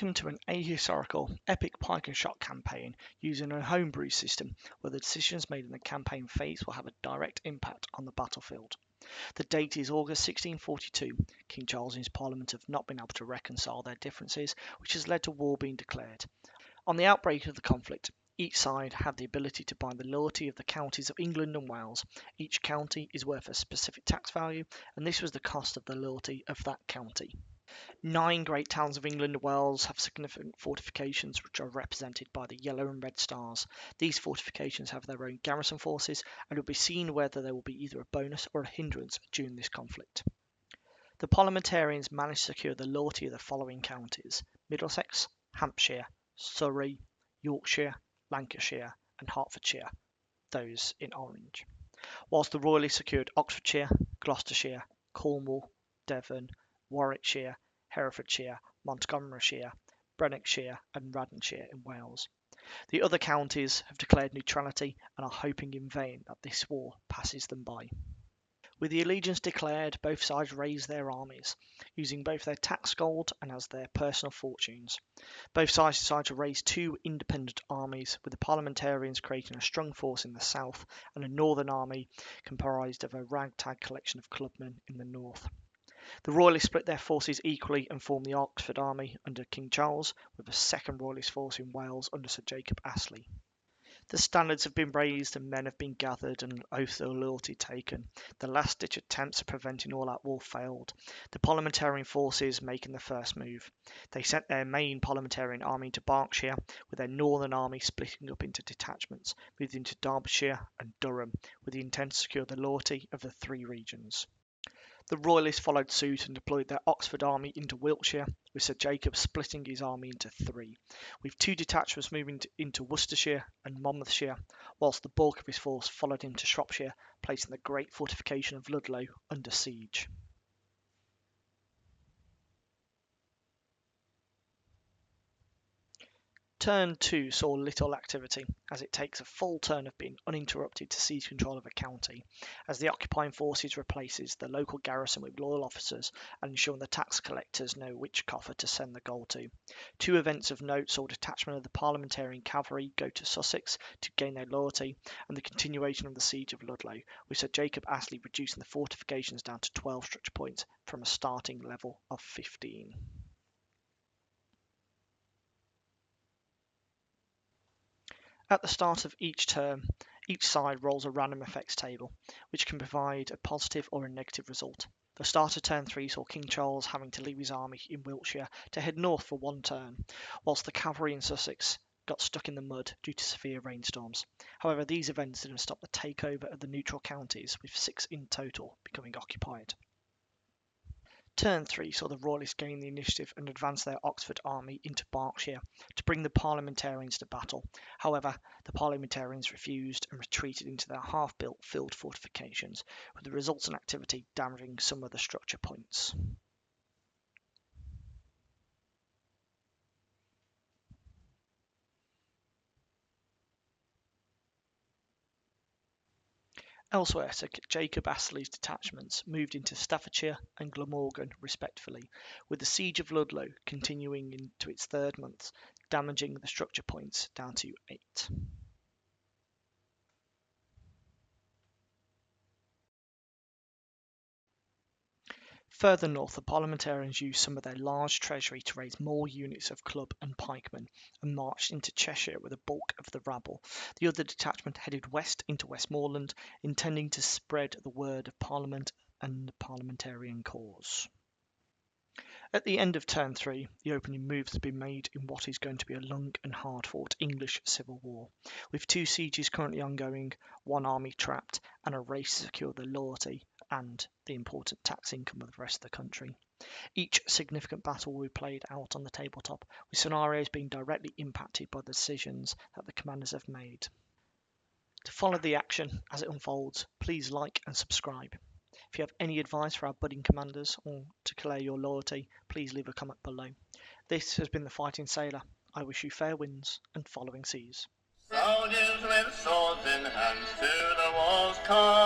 Welcome to an ahistorical Epic Pike Shotte campaign using a homebrew system where the decisions made in the campaign phase will have a direct impact on the battlefield. The date is August 1642. King Charles and his parliament have not been able to reconcile their differences, which has led to war being declared. On the outbreak of the conflict, each side had the ability to buy the loyalty of the counties of England and Wales. Each county is worth a specific tax value, and this was the cost of the loyalty of that county. 9 great towns of England and Wales have significant fortifications which are represented by the yellow and red stars. These fortifications have their own garrison forces and it will be seen whether there will be either a bonus or a hindrance during this conflict. The parliamentarians managed to secure the loyalty of the following counties: Middlesex, Hampshire, Surrey, Yorkshire, Lancashire and Hertfordshire, those in orange, whilst the Royalists secured Oxfordshire, Gloucestershire, Cornwall, Devon, Warwickshire, Herefordshire, Montgomeryshire, Berwickshire and Radnorshire in Wales. The other counties have declared neutrality and are hoping in vain that this war passes them by. With the allegiance declared, both sides raised their armies, using both their tax gold and as their personal fortunes. Both sides decided to raise 2 independent armies, with the parliamentarians creating a strong force in the south and a northern army comprised of a ragtag collection of clubmen in the north. The Royalists split their forces equally and formed the Oxford Army under King Charles, with a second Royalist force in Wales under Sir Jacob Astley. The standards have been raised and men have been gathered and an oath of loyalty taken. The last-ditch attempts at preventing all-out war failed, the parliamentarian forces making the first move. They sent their main parliamentarian army into Berkshire, with their northern army splitting up into detachments, moved into Derbyshire and Durham, with the intent to secure the loyalty of the 3 regions. The Royalists followed suit and deployed their Oxford army into Wiltshire, with Sir Jacob splitting his army into 3, with 2 detachments moving into Worcestershire and Monmouthshire, whilst the bulk of his force followed him to Shropshire, placing the great fortification of Ludlow under siege. Turn 2 saw little activity, as it takes a full turn of being uninterrupted to seize control of a county, as the occupying forces replaces the local garrison with loyal officers and ensuring the tax collectors know which coffer to send the gold to. 2 events of note saw detachment of the parliamentarian cavalry go to Sussex to gain their loyalty, and the continuation of the siege of Ludlow, with Sir Jacob Astley reducing the fortifications down to 12 structure points from a starting level of 15. At the start of each term, each side rolls a random effects table, which can provide a positive or a negative result. The start of turn 3 saw King Charles having to leave his army in Wiltshire to head north for 1 turn, whilst the cavalry in Sussex got stuck in the mud due to severe rainstorms. However, these events didn't stop the takeover of the neutral counties, with 6 in total becoming occupied. Turn 3 saw the Royalists gain the initiative and advance their Oxford army into Berkshire to bring the parliamentarians to battle. However, the parliamentarians refused and retreated into their half-built field fortifications, with the resultant activity damaging some of the structure points. Elsewhere, Sir Jacob Astley's detachments moved into Staffordshire and Glamorgan respectively, with the siege of Ludlow continuing into its 3rd month, damaging the structure points down to 8. Further north, the parliamentarians used some of their large treasury to raise more units of club and pikemen and marched into Cheshire with a bulk of the rabble. The other detachment headed west into Westmoreland, intending to spread the word of Parliament and the parliamentarian cause. At the end of turn 3, the opening move has been made in what is going to be a long and hard-fought English civil war, with 2 sieges currently ongoing, 1 army trapped, and a race to secure the loyalty and the important tax income of the rest of the country. Each significant battle will be played out on the tabletop, with scenarios being directly impacted by the decisions that the commanders have made. To follow the action as it unfolds, please like and subscribe. If you have any advice for our budding commanders or to declare your loyalty, please leave a comment below. This has been the Fighting Sailor. I wish you fair winds and following seas. Soldiers with swords in hands to the walls come.